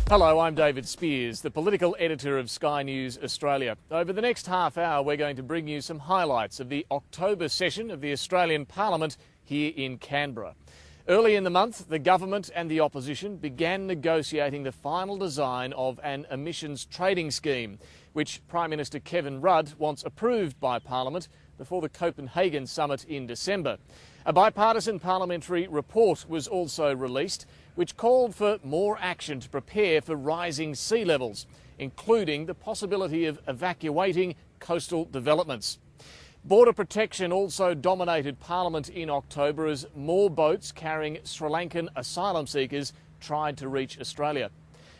Hello, I'm David Speers, the political editor of Sky News Australia. Over the next half hour, we're going to bring you some highlights of the October session of the Australian Parliament here in Canberra. Early in the month, the government and the opposition began negotiating the final design of an emissions trading scheme, which Prime Minister Kevin Rudd wants approved by Parliament before the Copenhagen summit in December. A bipartisan parliamentary report was also released, which called for more action to prepare for rising sea levels, including the possibility of evacuating coastal developments. Border protection also dominated Parliament in October as more boats carrying Sri Lankan asylum seekers tried to reach Australia.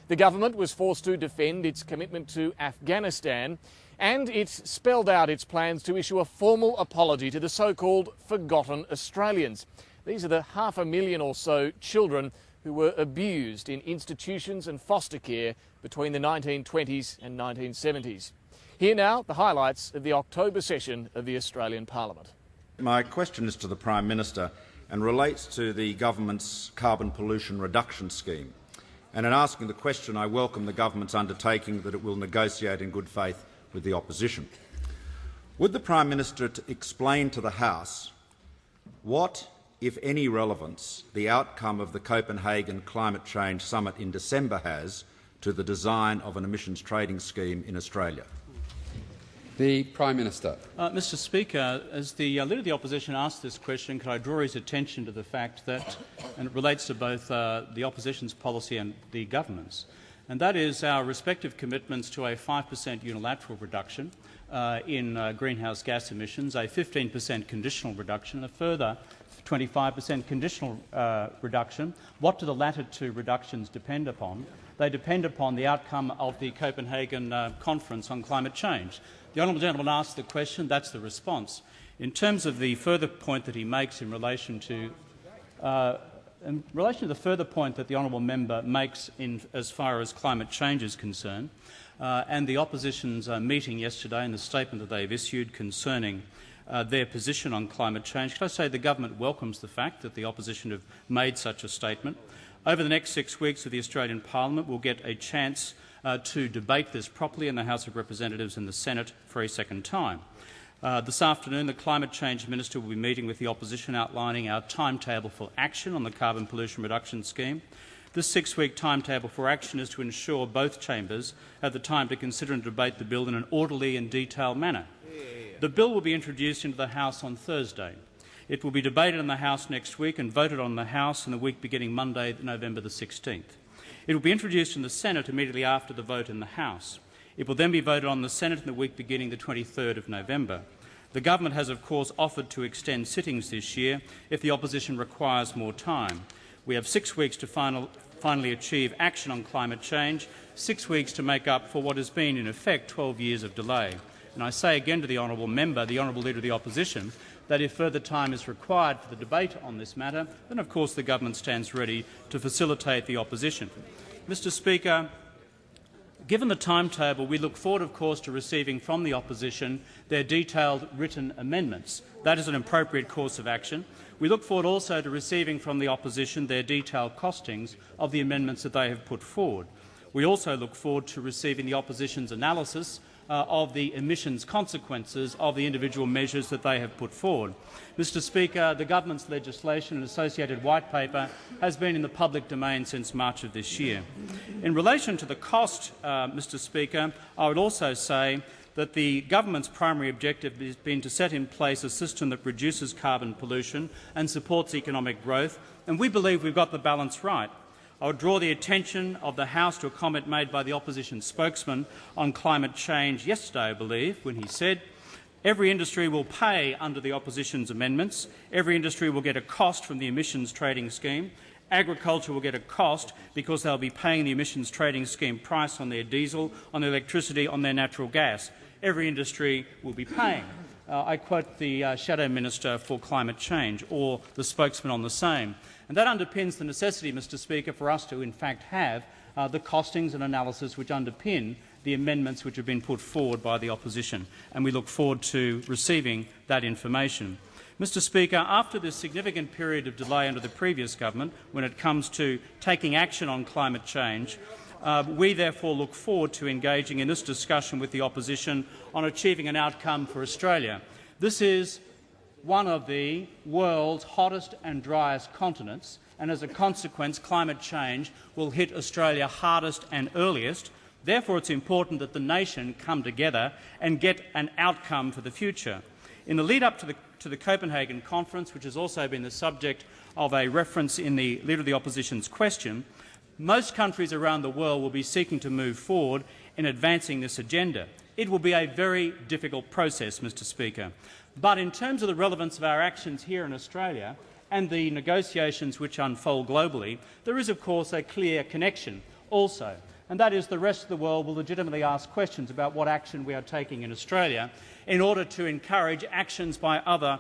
The government was forced to defend its commitment to Afghanistan, and it spelled out its plans to issue a formal apology to the so-called forgotten Australians. These are the 500,000 or so children who were abused in institutions and foster care between the 1920s and 1970s. Here now, the highlights of the October session of the Australian Parliament. My question is to the Prime Minister and relates to the government's carbon pollution reduction scheme. And in asking the question, I welcome the government's undertaking that it will negotiate in good faith with the opposition. Would the Prime Minister explain to the House what, if any, relevance the outcome of the Copenhagen Climate Change Summit in December has to the design of an emissions trading scheme in Australia? The Prime Minister. Mr Speaker, as the Leader of the Opposition asked this question, could I draw his attention to the fact that, and it relates to both the Opposition's policy and the government's, and that is our respective commitments to a 5% unilateral reduction in greenhouse gas emissions, a 15% conditional reduction, a further 25% conditional reduction. What do the latter two reductions depend upon? They depend upon the outcome of the Copenhagen Conference on climate change. The honourable gentleman asked the question, that's the response. In terms of the further point that he makes in relation to the further point that the honourable member makes as far as climate change is concerned, and the opposition's meeting yesterday and the statement that they've issued concerning their position on climate change, can I say the government welcomes the fact that the opposition have made such a statement. Over the next 6 weeks of the Australian Parliament, we'll get a chance to debate this properly in the House of Representatives and the Senate for a second time. This afternoon, the Climate Change Minister will be meeting with the opposition outlining our timetable for action on the carbon pollution reduction scheme. This 6-week timetable for action is to ensure both chambers have the time to consider and debate the bill in an orderly and detailed manner. The bill will be introduced into the House on Thursday. It will be debated in the House next week and voted on in the House in the week beginning Monday, November the 16th. It will be introduced in the Senate immediately after the vote in the House. It will then be voted on in the Senate in the week beginning the 23rd of November. The government has, of course, offered to extend sittings this year if the opposition requires more time. We have 6 weeks to finally achieve action on climate change, 6 weeks to make up for what has been, in effect, 12 years of delay. And I say again to the honourable member, the honourable Leader of the Opposition, that if further time is required for the debate on this matter, then of course the government stands ready to facilitate the opposition. Mr Speaker, given the timetable, we look forward, of course, to receiving from the opposition their detailed written amendments. That is an appropriate course of action. We look forward also to receiving from the opposition their detailed costings of the amendments that they have put forward. We also look forward to receiving the opposition's analysis of the emissions consequences of the individual measures that they have put forward. Mr Speaker, the government's legislation and associated white paper has been in the public domain since March of this year. In relation to the cost, Mr Speaker, I would also say that the government's primary objective has been to set in place a system that reduces carbon pollution and supports economic growth, and we believe we've got the balance right. I would draw the attention of the House to a comment made by the opposition spokesman on climate change yesterday, I believe, when he said, "Every industry will pay under the opposition's amendments. Every industry will get a cost from the emissions trading scheme. Agriculture will get a cost because they'll be paying the emissions trading scheme price on their diesel, on their electricity, on their natural gas. Every industry will be paying." I quote the Shadow Minister for Climate Change, or the spokesman on the same. And that underpins the necessity, Mr Speaker, for us to in fact have the costings and analysis which underpin the amendments which have been put forward by the opposition, and we look forward to receiving that information. Mr Speaker, after this significant period of delay under the previous government when it comes to taking action on climate change, We therefore look forward to engaging in this discussion with the opposition on achieving an outcome for Australia. This is one of the world's hottest and driest continents, and as a consequence climate change will hit Australia hardest and earliest. Therefore it's important that the nation come together and get an outcome for the future. In the lead-up to the Copenhagen conference, which has also been the subject of a reference in the Leader of the Opposition's question, most countries around the world will be seeking to move forward in advancing this agenda. It will be a very difficult process, Mr Speaker. But in terms of the relevance of our actions here in Australia and the negotiations which unfold globally, there is of course a clear connection also, and that is the rest of the world will legitimately ask questions about what action we are taking in Australia in order to encourage actions by other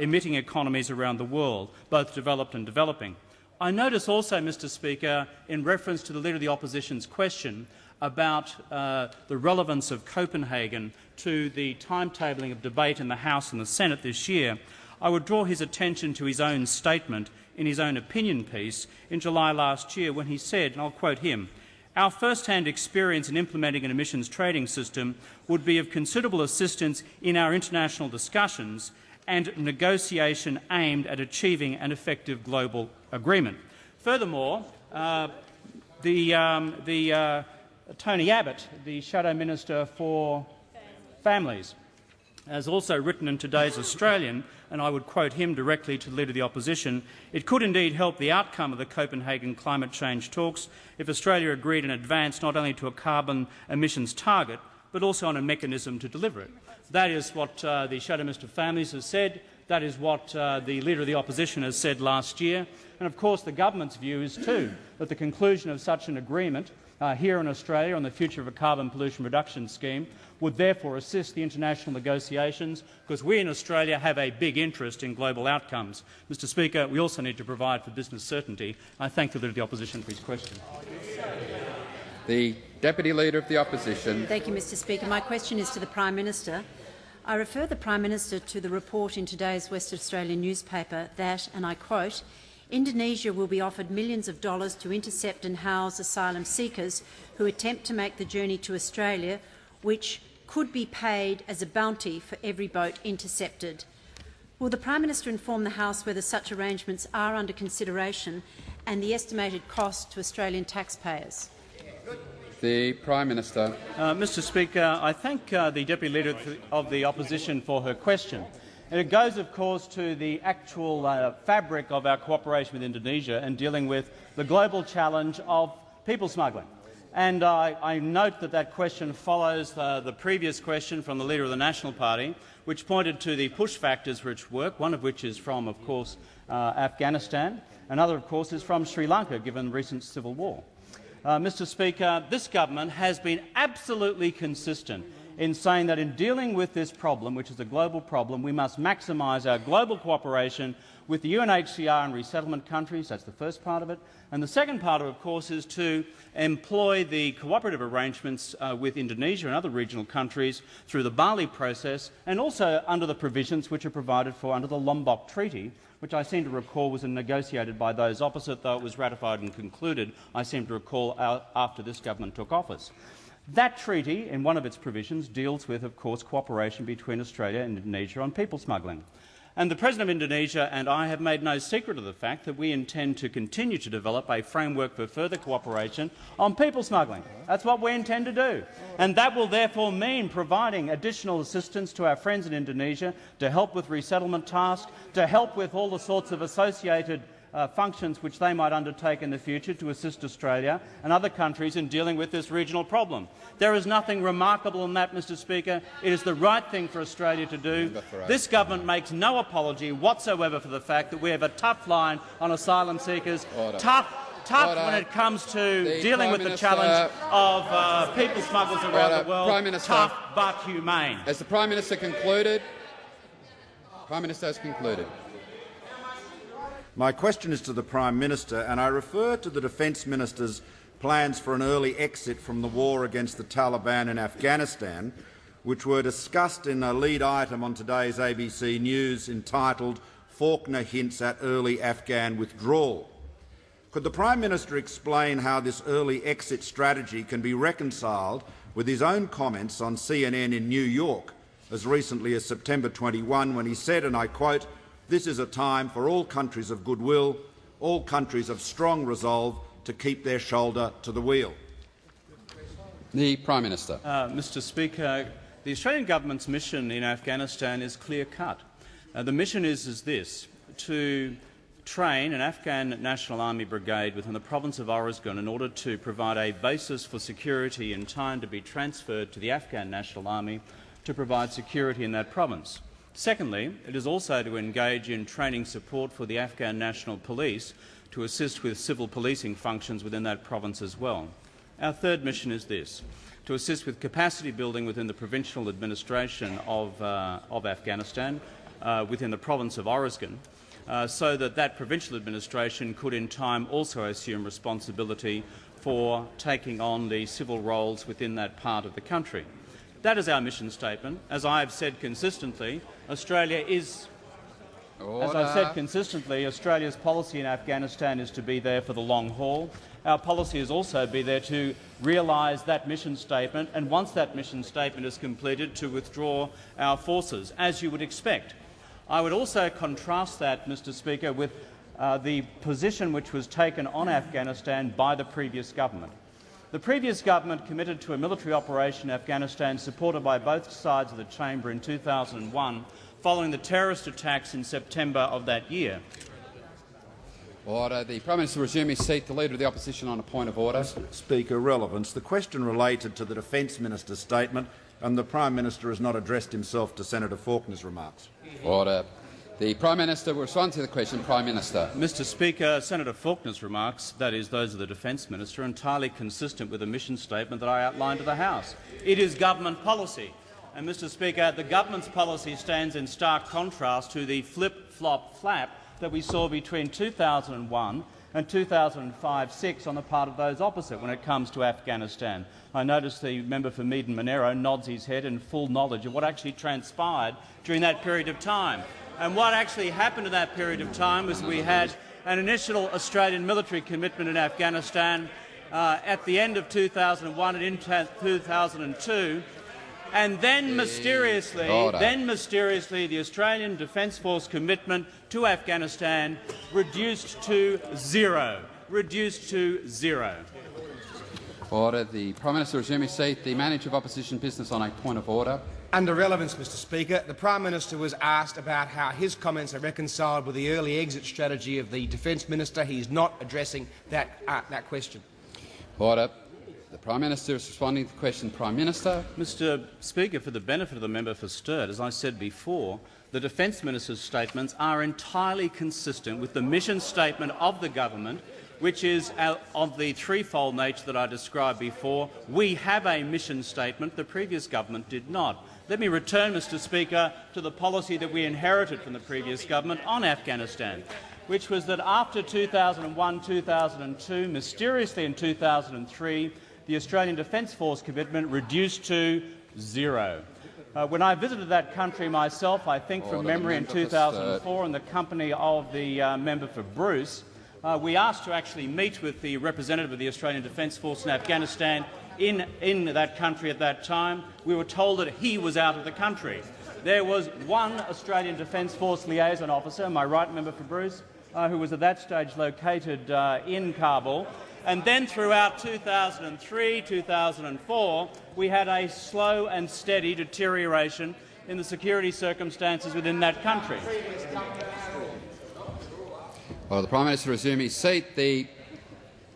emitting economies around the world, both developed and developing. I notice also, Mr Speaker, in reference to the Leader of the Opposition's question about the relevance of Copenhagen to the timetabling of debate in the House and the Senate this year, I would draw his attention to his own statement in his own opinion piece in July last year when he said, and I'll quote him, "Our first-hand experience in implementing an emissions trading system would be of considerable assistance in our international discussions and negotiation aimed at achieving an effective global agreement." Furthermore, Tony Abbott, the Shadow Minister for Families, has also written in today's Australian, and I would quote him directly to the Leader of the Opposition, "It could indeed help the outcome of the Copenhagen climate change talks if Australia agreed in advance not only to a carbon emissions target but also on a mechanism to deliver it." That is what the Shadow Minister for Families has said. That is what the Leader of the Opposition has said last year. And of course the government's view is too that the conclusion of such an agreement here in Australia on the future of a carbon pollution reduction scheme would therefore assist the international negotiations, because we in Australia have a big interest in global outcomes. Mr Speaker, we also need to provide for business certainty. I thank the Leader of the Opposition for his question. The Deputy Leader of the Opposition. Thank you, Mr Speaker. My question is to the Prime Minister. I refer the Prime Minister to the report in today's West Australian newspaper that, and I quote, "Indonesia will be offered millions of dollars to intercept and house asylum seekers who attempt to make the journey to Australia, which could be paid as a bounty for every boat intercepted." Will the Prime Minister inform the House whether such arrangements are under consideration and the estimated cost to Australian taxpayers? The Prime Minister. Mr Speaker, I thank the Deputy Leader of the Opposition for her question. And it goes, of course, to the actual fabric of our cooperation with Indonesia and dealing with the global challenge of people smuggling. And I note that that question follows the previous question from the Leader of the National Party, which pointed to the push factors which work, one of which is from, of course, Afghanistan. Another, of course, is from Sri Lanka, given the recent civil war. Mr Speaker, this government has been absolutely consistent in saying that in dealing with this problem, which is a global problem, we must maximise our global cooperation with the UNHCR and resettlement countries. That's the first part of it. And the second part of course, is to employ the cooperative arrangements with Indonesia and other regional countries through the Bali process, and also under the provisions which are provided for under the Lombok Treaty, which I seem to recall was negotiated by those opposite, though it was ratified and concluded, I seem to recall, after this government took office. That treaty, in one of its provisions, deals with, of course, cooperation between Australia and Indonesia on people smuggling. And the President of Indonesia and I have made no secret of the fact that we intend to continue to develop a framework for further cooperation on people smuggling. That's what we intend to do. And that will therefore mean providing additional assistance to our friends in Indonesia to help with resettlement tasks, to help with all the sorts of associated functions which they might undertake in the future to assist Australia and other countries in dealing with this regional problem. There is nothing remarkable in that, Mr Speaker. It is the right thing for Australia to do. This government makes no apology whatsoever for the fact that we have a tough line on asylum seekers, tough when it comes to dealing with the challenge of people smugglers around the world, tough but humane. Has the Prime Minister concluded? Prime Minister has concluded. My question is to the Prime Minister, and I refer to the Defence Minister's plans for an early exit from the war against the Taliban in Afghanistan, which were discussed in a lead item on today's ABC News entitled "Faulkner Hints at Early Afghan Withdrawal." Could the Prime Minister explain how this early exit strategy can be reconciled with his own comments on CNN in New York as recently as September 21, when he said, and I quote, "This is a time for all countries of goodwill, all countries of strong resolve to keep their shoulder to the wheel"? The Prime Minister. Mr Speaker, the Australian government's mission in Afghanistan is clear-cut. The mission is this: to train an Afghan National Army brigade within the province of Oregon in order to provide a basis for security in time to be transferred to the Afghan National Army to provide security in that province. Secondly, it is also to engage in training support for the Afghan National Police to assist with civil policing functions within that province as well. Our third mission is this: to assist with capacity building within the provincial administration of Afghanistan within the province of Oregon, so that that provincial administration could in time also assume responsibility for taking on the civil roles within that part of the country. That is our mission statement. As I have said consistently, Australia's policy in Afghanistan is to be there for the long haul. Our policy is also be there to realise that mission statement, and once that mission statement is completed, to withdraw our forces, as you would expect. I would also contrast that, Mr Speaker, with the position which was taken on Afghanistan by the previous government. The previous government committed to a military operation in Afghanistan supported by both sides of the chamber in 2001, following the terrorist attacks in September of that year. Order. The Prime Minister resume his seat. The Leader of the Opposition on a point of order. Speaker, relevance. The question related to the Defence Minister's statement, and the Prime Minister has not addressed himself to Senator Faulkner's remarks. Order. The Prime Minister will respond to the question. Prime Minister. Mr Speaker, Senator Faulkner's remarks, that is those of the Defence Minister, are entirely consistent with the mission statement that I outlined to the House. It is government policy. And, Mr Speaker, the government's policy stands in stark contrast to the flip-flop-flap that we saw between 2001 and 2005-06 on the part of those opposite when it comes to Afghanistan. I notice the member for Meaden-Monero nods his head in full knowledge of what actually transpired during that period of time. And what actually happened in that period of time was we had an initial Australian military commitment in Afghanistan at the end of 2001 and into 2002, and then mysteriously, the Australian Defence Force commitment to Afghanistan reduced to zero. Order. The Prime Minister resume his seat. The Manager of Opposition Business on a point of order. Under relevance, Mr Speaker, the Prime Minister was asked about how his comments are reconciled with the early exit strategy of the Defence Minister. He is not addressing that question. Order. The Prime Minister is responding to the question. Prime Minister. Mr Speaker, for the benefit of the member for Sturt, as I said before, the Defence Minister's statements are entirely consistent with the mission statement of the government, which is of the threefold nature that I described before. We have a mission statement. The previous government did not. Let me return, Mr Speaker, to the policy that we inherited from the previous government on Afghanistan, which was that after 2001-2002, mysteriously in 2003, the Australian Defence Force commitment reduced to zero. When I visited that country myself, I think from memory in 2004 in the company of the member for Bruce, we asked to actually meet with the representative of the Australian Defence Force in Afghanistan in that country at that time. We were told that he was out of the country. There was one Australian Defence Force liaison officer, my right, member for Bruce, who was at that stage located in Kabul. And then throughout 2003, 2004, we had a slow and steady deterioration in the security circumstances within that country. Well, the Prime Minister resume his seat. The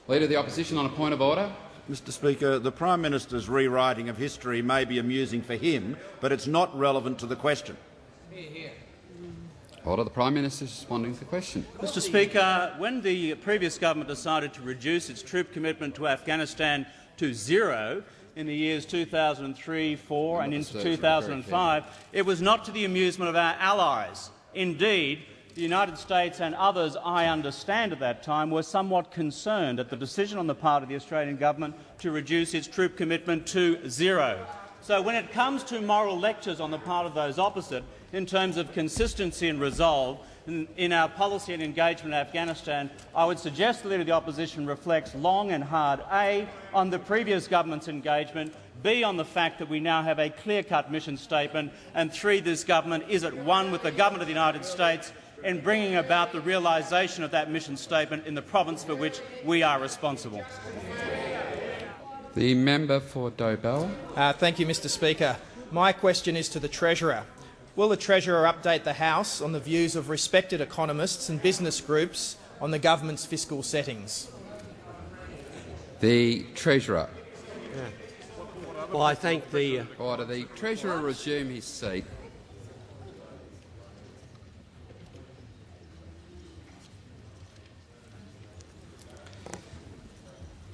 Leader of the Opposition on a point of order. Mr Speaker, the Prime Minister's rewriting of history may be amusing for him, but it's not relevant to the question. Order. The Prime Minister is responding to the question. Mr Speaker, when the previous government decided to reduce its troop commitment to Afghanistan to zero in the years 2003, 2004 and into 2005, it was not to the amusement of our allies. Indeed, the United States and others, I understand at that time, were somewhat concerned at the decision on the part of the Australian government to reduce its troop commitment to zero. So when it comes to moral lectures on the part of those opposite, in terms of consistency and resolve in our policy and engagement in Afghanistan, I would suggest the Leader of the Opposition reflects long and hard, A, on the previous government's engagement, B, on the fact that we now have a clear-cut mission statement, and 3, this government is at one with the Government of the United States in bringing about the realisation of that mission statement in the province for which we are responsible. The member for Dobell. Thank you, Mr Speaker. My question is to the Treasurer. Will the Treasurer update the House on the views of respected economists and business groups on the government's fiscal settings? The Treasurer. Well, I thank the Order. The Treasurer resume his seat.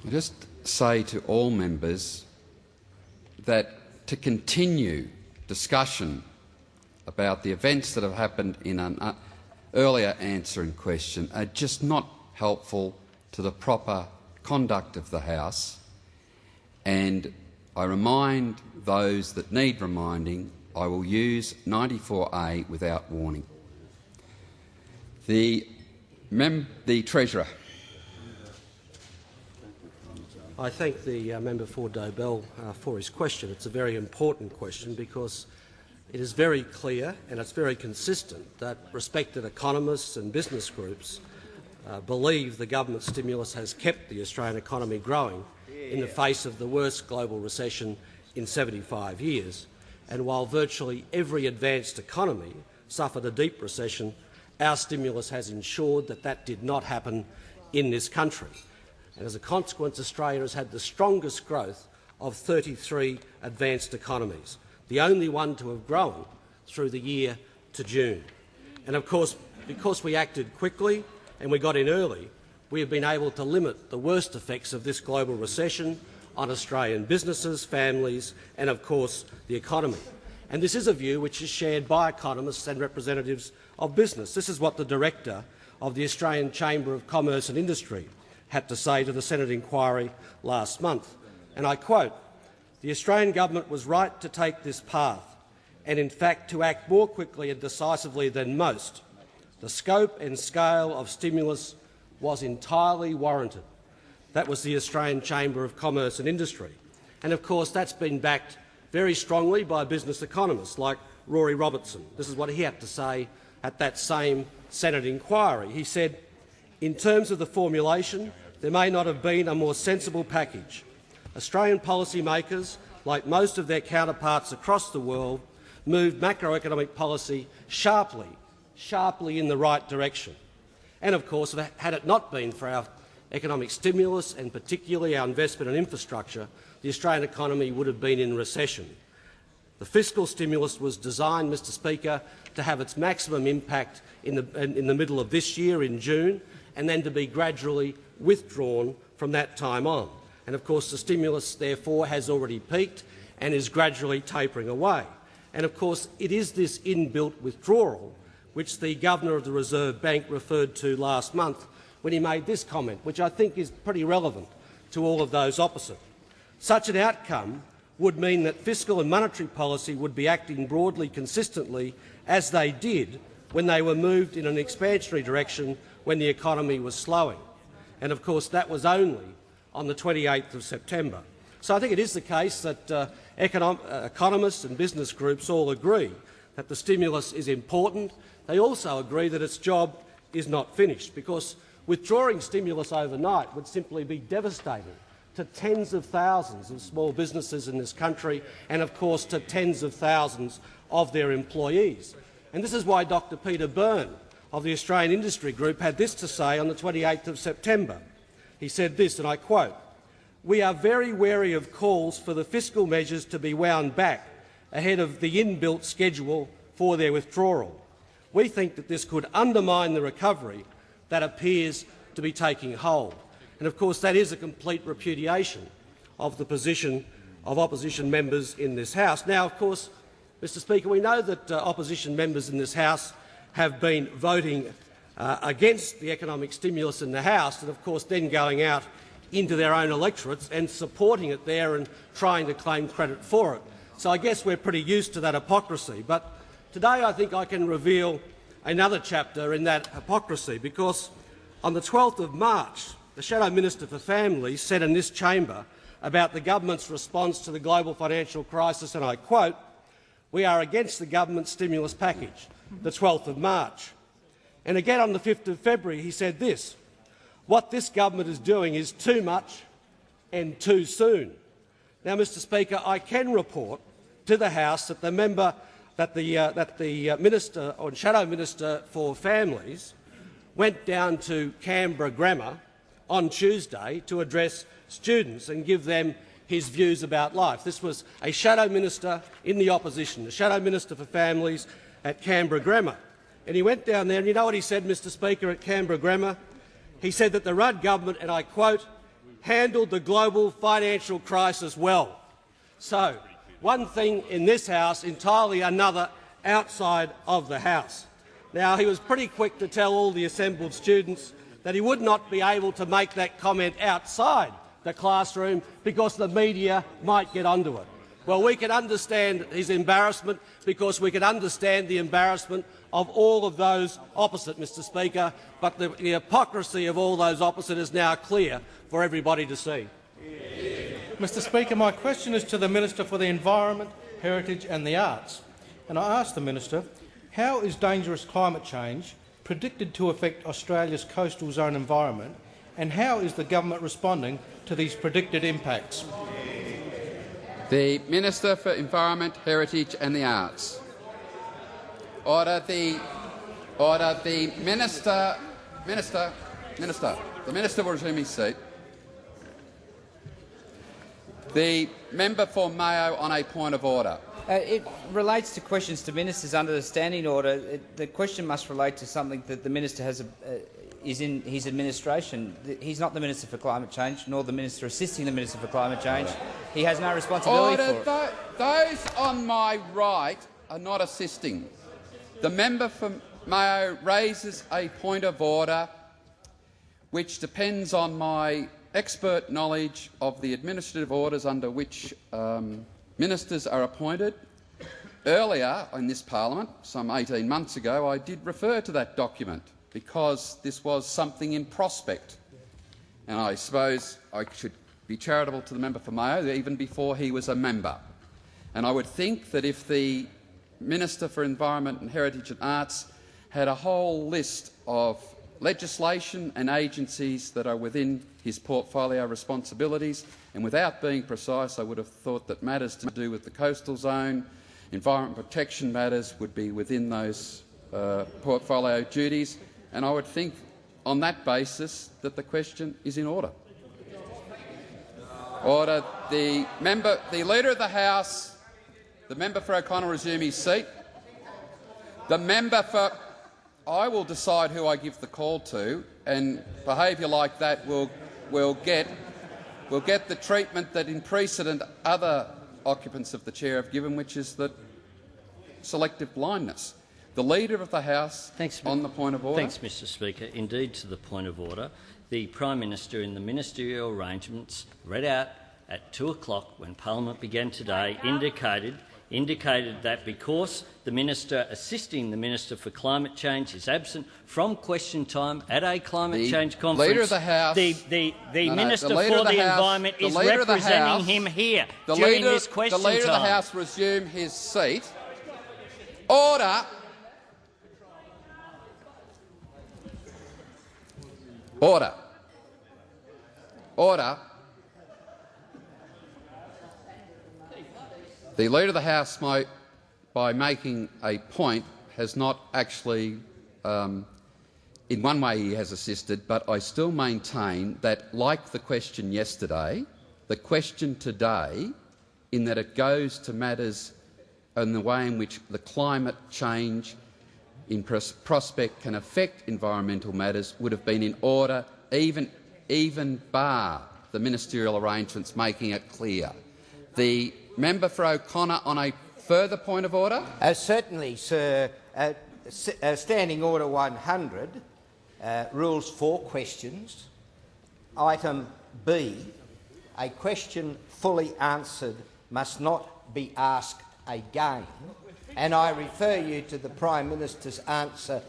I just say to all members that to continue discussion about the events that have happened in an earlier answer and question are just not helpful to the proper conduct of the House, and I remind those that need reminding I will use 94A without warning. The Treasurer. I thank the member for Dobell for his question. It's a very important question because it is very clear and it's very consistent that respected economists and business groups believe the government stimulus has kept the Australian economy growing in the face of the worst global recession in 75 years. And while virtually every advanced economy suffered a deep recession, our stimulus has ensured that that did not happen in this country. And as a consequence, Australia has had the strongest growth of 33 advanced economies, the only one to have grown through the year to June. And of course, because we acted quickly and we got in early, we have been able to limit the worst effects of this global recession on Australian businesses, families and, of course, the economy. And this is a view which is shared by economists and representatives of business. This is what the Director of the Australian Chamber of Commerce and Industry had to say to the Senate inquiry last month. And I quote, "The Australian government was right to take this path and, in fact, to act more quickly and decisively than most. The scope and scale of stimulus was entirely warranted." That was the Australian Chamber of Commerce and Industry. And, of course, that's been backed very strongly by business economists like Rory Robertson. This is what he had to say at that same Senate inquiry. He said, "In terms of the formulation, there may not have been a more sensible package. Australian policymakers, like most of their counterparts across the world, moved macroeconomic policy sharply in the right direction. And, of course, had it not been for our economic stimulus and particularly our investment in infrastructure, the Australian economy would have been in recession. The fiscal stimulus was designed, Mr Speaker, to have its maximum impact in the middle of this year, in June, and then to be gradually withdrawn from that time on. And, of course, the stimulus, therefore, has already peaked and is gradually tapering away. And, of course, it is this inbuilt withdrawal which the Governor of the Reserve Bank referred to last month when he made this comment, which I think is pretty relevant to all of those opposite. Such an outcome would mean that fiscal and monetary policy would be acting broadly consistently as they did when they were moved in an expansionary direction when the economy was slowing. And, of course, that was only on the 28th of September. So I think it is the case that economists and business groups all agree that the stimulus is important. They also agree that its job is not finished, because withdrawing stimulus overnight would simply be devastating to tens of thousands of small businesses in this country and, of course, to tens of thousands of their employees. And this is why Dr Peter Byrne of the Australian Industry Group had this to say on the 28th of September. He said this, and I quote, "We are very wary of calls for the fiscal measures to be wound back ahead of the inbuilt schedule for their withdrawal. We think that this could undermine the recovery that appears to be taking hold." And, of course, that is a complete repudiation of the position of opposition members in this House. Now, of course, Mr Speaker, we know that opposition members in this House have been voting against the economic stimulus in the House and, of course, then going out into their own electorates and supporting it there and trying to claim credit for it. So I guess we're pretty used to that hypocrisy. But today I think I can reveal another chapter in that hypocrisy, because on the 12th of March, the Shadow Minister for Families said in this chamber about the government's response to the global financial crisis, and I quote, "We are against the government stimulus package," the 12th of March. And again on the 5th of February he said this: "What this government is doing is too much and too soon." Now, Mr Speaker, I can report to the House that the Minister or Shadow Minister for Families went down to Canberra Grammar on Tuesday to address students and give them his views about life. This was a Shadow Minister in the opposition, the Shadow Minister for Families at Canberra Grammar. And he went down there, and you know what he said, Mr Speaker, at Canberra Grammar? He said that the Rudd government, and I quote, "handled the global financial crisis well." So, one thing in this House, entirely another outside of the House. Now, he was pretty quick to tell all the assembled students that he would not be able to make that comment outside the classroom because the media might get onto it. Well, we can understand his embarrassment because we can understand the embarrassment of all of those opposite, Mr Speaker, but the hypocrisy of all those opposite is now clear for everybody to see. Mr Speaker, my question is to the Minister for the Environment, Heritage and the Arts. And I ask the Minister, how is dangerous climate change predicted to affect Australia's coastal zone environment, and how is the government responding to these predicted impacts? The Minister for Environment, Heritage and the Arts. Order. The Minister. The Minister will resume his seat. The member for Mayo on a point of order. It relates to questions to ministers under the standing order. The question must relate to something that the minister is in his administration. He's not the Minister for Climate Change, nor the minister assisting the Minister for Climate Change. He has no responsibility for it. Those on my right are not assisting. The member for Mayo raises a point of order which depends on my expert knowledge of the administrative orders under which ministers are appointed. Earlier in this parliament, some 18 months ago, I did refer to that document because this was something in prospect. And I suppose I should be charitable to the member for Mayo even before he was a member. And I would think that if the Minister for Environment and Heritage and Arts had a whole list of legislation and agencies that are within his portfolio responsibilities, and without being precise, I would have thought that matters to do with the coastal zone, environment protection matters would be within those portfolio duties, and I would think on that basis that the question is in order. Order. The Leader of the House, the member for O'Connell, resume his seat. The member for... I will decide who I give the call to, and behaviour like that will get the treatment that in precedent other occupants of the chair have given, which is that selective blindness. The Leader of the House on the point of order. Thanks, Mr Speaker. Indeed, to the point of order. The Prime Minister in the ministerial arrangements read out at 2 o'clock when Parliament began today indicated that because the Minister assisting the Minister for Climate Change is absent from question time at a climate change conference, Leader of the House, the Minister for the Environment is representing him here during this question time. The Leader of the House resume his seat. Order. Order. Order. The Leader of the House, by making a point, has not actually, in one way he has assisted, but I still maintain that, like the question yesterday, the question today, in that it goes to matters and the way in which the climate change in prospect can affect environmental matters, would have been in order, even bar the ministerial arrangements making it clear. The member for O'Connor on a further point of order. Certainly, sir. Standing Order 100 rules 4 questions. Item B, a question fully answered must not be asked again. And I refer you to the Prime Minister's answer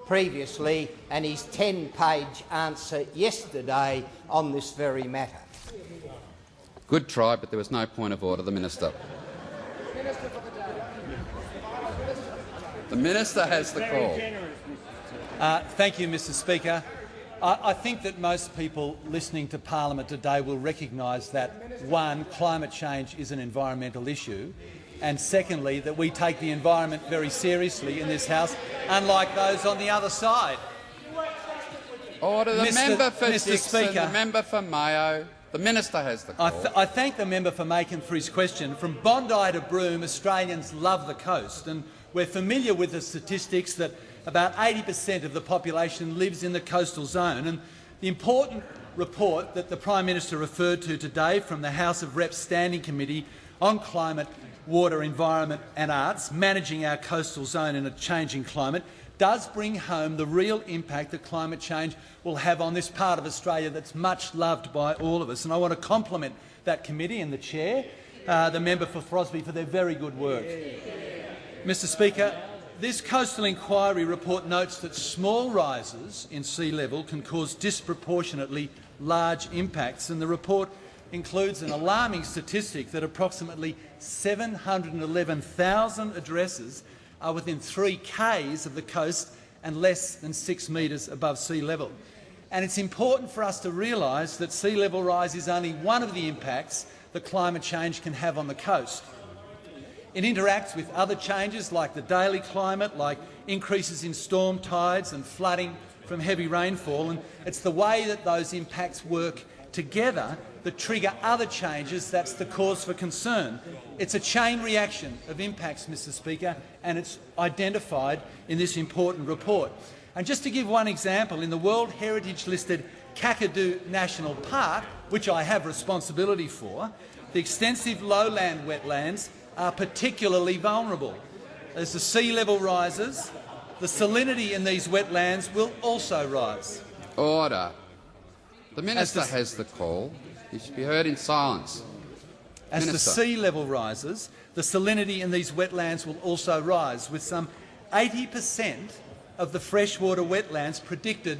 previously and his 10-page answer yesterday on this very matter. Good try, but there was no point of order. The Minister. The Minister has the call. Thank you, Mr Speaker. I think that most people listening to Parliament today will recognise that, one, climate change is an environmental issue, and secondly, that we take the environment very seriously in this House, unlike those on the other side. Order. The member for Mr. Dixon, Speaker, the member for Mayo. The Minister has the call. I thank the member for Macon for his question. From Bondi to Broome, Australians love the coast, and we're familiar with the statistics that about 80% of the population lives in the coastal zone. And the important report that the Prime Minister referred to today from the House of Reps Standing Committee on Climate, Water, Environment and Arts, managing our coastal zone in a changing climate, does bring home the real impact that climate change will have on this part of Australia that's much loved by all of us. And I want to compliment that committee and the chair, the member for Throsby, for their very good work. Mr Speaker, this coastal inquiry report notes that small rises in sea level can cause disproportionately large impacts, and the report includes an alarming statistic that approximately 711,000 addresses are within 3 k's of the coast and less than 6 metres above sea level. And it's important for us to realise that sea level rise is only one of the impacts that climate change can have on the coast. It interacts with other changes like the daily climate, like increases in storm tides and flooding from heavy rainfall, and it's the way that those impacts work together that trigger other changes that's the cause for concern. It's a chain reaction of impacts, Mr Speaker, and it's identified in this important report. And just to give one example, in the World Heritage-listed Kakadu National Park, which I have responsibility for, the extensive lowland wetlands are particularly vulnerable. As the sea level rises, the salinity in these wetlands will also rise. Order. The Minister has the call. He should be heard in silence. As the sea level rises, the salinity in these wetlands will also rise, with some 80% of the freshwater wetlands predicted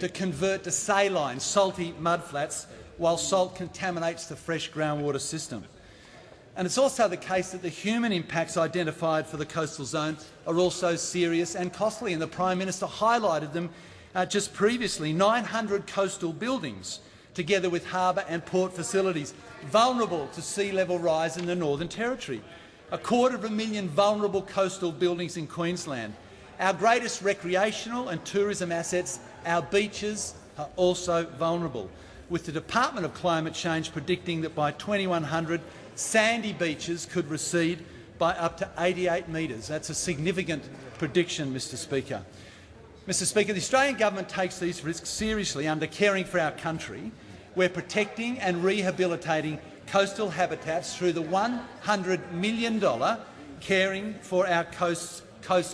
to convert to saline, salty mudflats, while salt contaminates the fresh groundwater system. And it's also the case that the human impacts identified for the coastal zone are also serious and costly, and the Prime Minister highlighted them just previously. 900 coastal buildings, together with harbour and port facilities, vulnerable to sea level rise in the Northern Territory. 250,000 vulnerable coastal buildings in Queensland. Our greatest recreational and tourism assets, our beaches, are also vulnerable, with the Department of Climate Change predicting that by 2100 sandy beaches could recede by up to 88 metres. That's a significant prediction, Mr Speaker. Mr Speaker, the Australian government takes these risks seriously under Caring for Our Country. We're protecting and rehabilitating coastal habitats through the $100 million Caring for Our Coast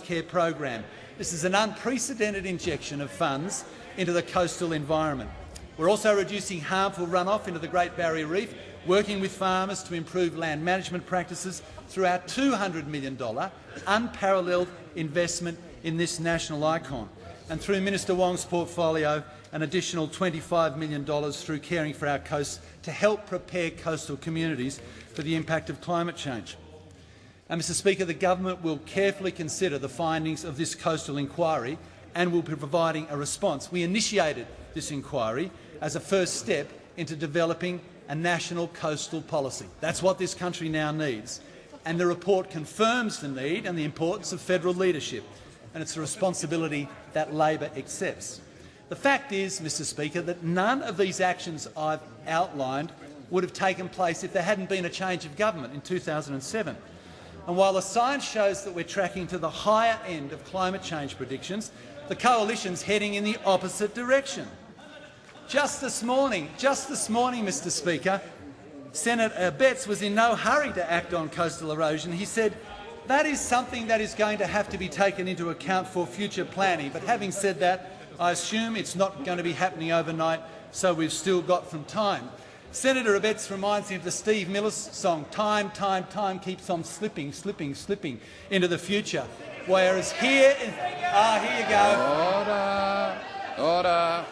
Care program. This is an unprecedented injection of funds into the coastal environment. We're also reducing harmful runoff into the Great Barrier Reef, working with farmers to improve land management practices through our $200 million unparalleled investment in this national icon, and through Minister Wong's portfolio, an additional $25 million through Caring for Our Coasts to help prepare coastal communities for the impact of climate change. And, Mr Speaker, the government will carefully consider the findings of this coastal inquiry and will be providing a response. We initiated this inquiry as a first step into developing a national coastal policy. That's what this country now needs. And the report confirms the need and the importance of federal leadership, and it's a responsibility that Labor accepts. The fact is, Mr Speaker, that none of these actions I've outlined would have taken place if there hadn't been a change of government in 2007. And while the science shows that we're tracking to the higher end of climate change predictions, the coalition's heading in the opposite direction. Just this morning, Mr Speaker, Senator Betts was in no hurry to act on coastal erosion. He said that is something that is going to have to be taken into account for future planning. But having said that, I assume it's not going to be happening overnight, so we've still got some time. Senator Abetz reminds me of the Steve Millis song, Time, time, time keeps on slipping, slipping, slipping into the future. Whereas here you go. Order.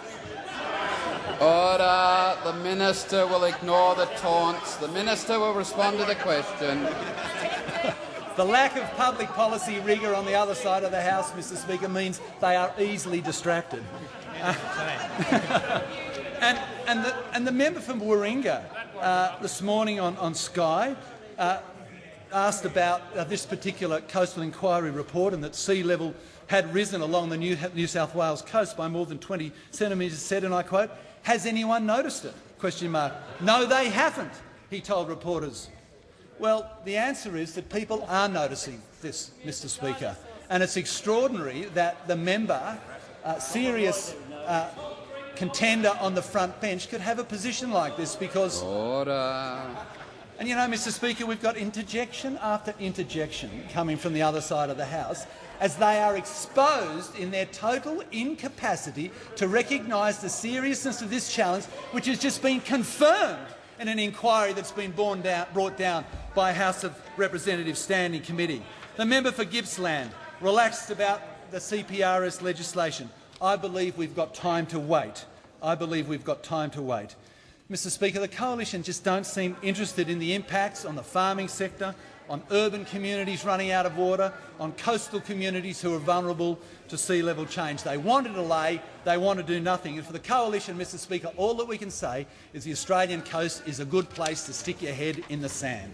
Order. The minister will ignore the taunts. The minister will respond to the question. The lack of public policy rigour on the other side of the House, Mr Speaker, means they are easily distracted. And the member from Warringah this morning on Sky asked about this particular coastal inquiry report and that sea level had risen along the New South Wales coast by more than 20 centimetres, said, and I quote, "Has anyone noticed it?" ? No, they haven't, he told reporters. Well, the answer is that people are noticing this, Mr Speaker, and it's extraordinary that the member, serious contender on the front bench, could have a position like this because— Order. And you know, Mr Speaker, we've got interjection after interjection coming from the other side of the House as they are exposed in their total incapacity to recognise the seriousness of this challenge, which has just been confirmed in an inquiry that's been brought down by a House of Representatives Standing Committee. The member for Gippsland relaxed about the CPRS legislation. I believe we've got time to wait. Mr Speaker, the Coalition just don't seem interested in the impacts on the farming sector, on urban communities running out of water, on coastal communities who are vulnerable to sea level change. They want to delay, they want to do nothing. And for the Coalition, Mr Speaker, all that we can say is the Australian coast is a good place to stick your head in the sand.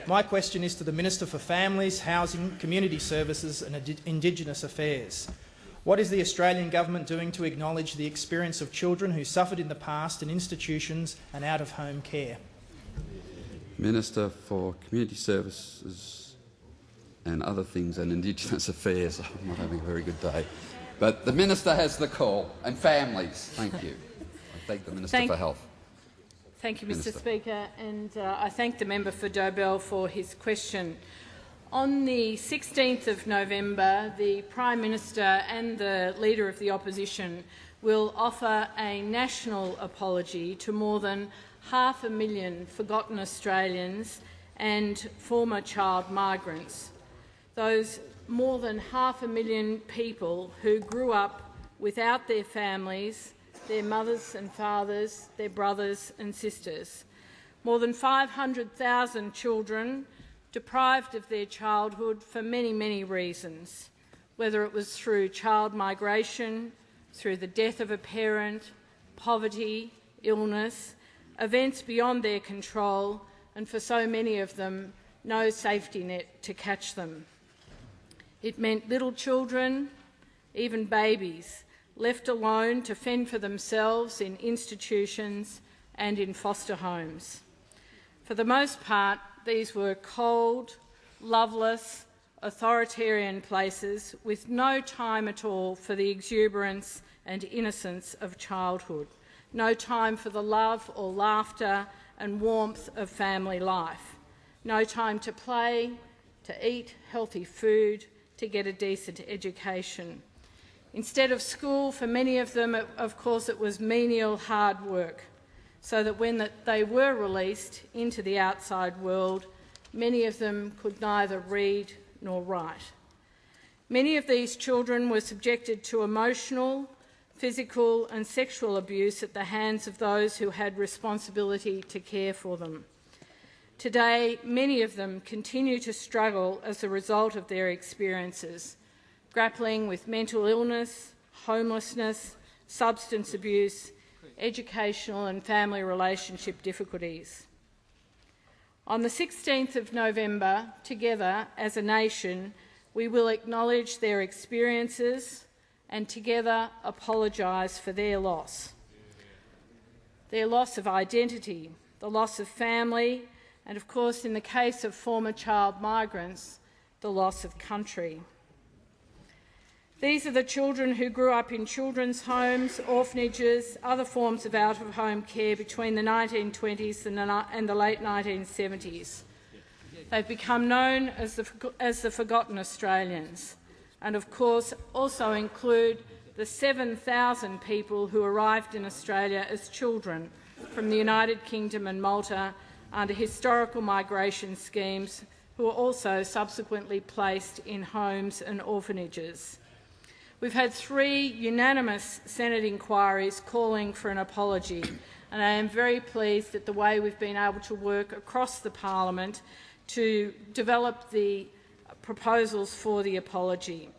My question is to the Minister for Families, Housing, Community Services and Indigenous Affairs. What is the Australian government doing to acknowledge the experience of children who suffered in the past in institutions and out-of-home care? Minister for Community Services and other things and Indigenous Affairs. I'm not having a very good day. But the Minister has the call. And families. Thank you. I thank the Minister for Health. Thank you, Mr Speaker, and I thank the member for Dobell for his question. On the 16th of November, the Prime Minister and the Leader of the Opposition will offer a national apology to more than 500,000 forgotten Australians and former child migrants. Those more than 500,000 people who grew up without their families, their mothers and fathers, their brothers and sisters. More than 500,000 children deprived of their childhood for many, many reasons, whether it was through child migration, through the death of a parent, poverty, illness, events beyond their control, and for so many of them, no safety net to catch them. It meant little children, even babies, left alone to fend for themselves in institutions and in foster homes. For the most part, these were cold, loveless, authoritarian places with no time at all for the exuberance and innocence of childhood, no time for the love or laughter and warmth of family life, no time to play, to eat healthy food, to get a decent education. Instead of school, for many of them, of course, it was menial hard work, so that when they were released into the outside world, many of them could neither read nor write. Many of these children were subjected to emotional, physical and sexual abuse at the hands of those who had responsibility to care for them. Today, many of them continue to struggle as a result of their experiences, grappling with mental illness, homelessness, substance abuse, educational and family relationship difficulties. On the 16th of November, together as a nation, we will acknowledge their experiences and together apologise for their loss of identity, the loss of family, and of course, in the case of former child migrants, the loss of country. These are the children who grew up in children's homes, orphanages, other forms of out-of-home care between the 1920s and the late 1970s. They've become known as the Forgotten Australians, and of course also include the 7,000 people who arrived in Australia as children from the United Kingdom and Malta under historical migration schemes who were also subsequently placed in homes and orphanages. We've had 3 unanimous Senate inquiries calling for an apology, and I am very pleased at the way we've been able to work across the parliament to develop the proposals for the apology.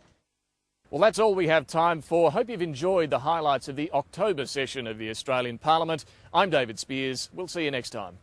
Well, that's all we have time for. Hope you've enjoyed the highlights of the October session of the Australian Parliament. I'm David Speers. We'll see you next time.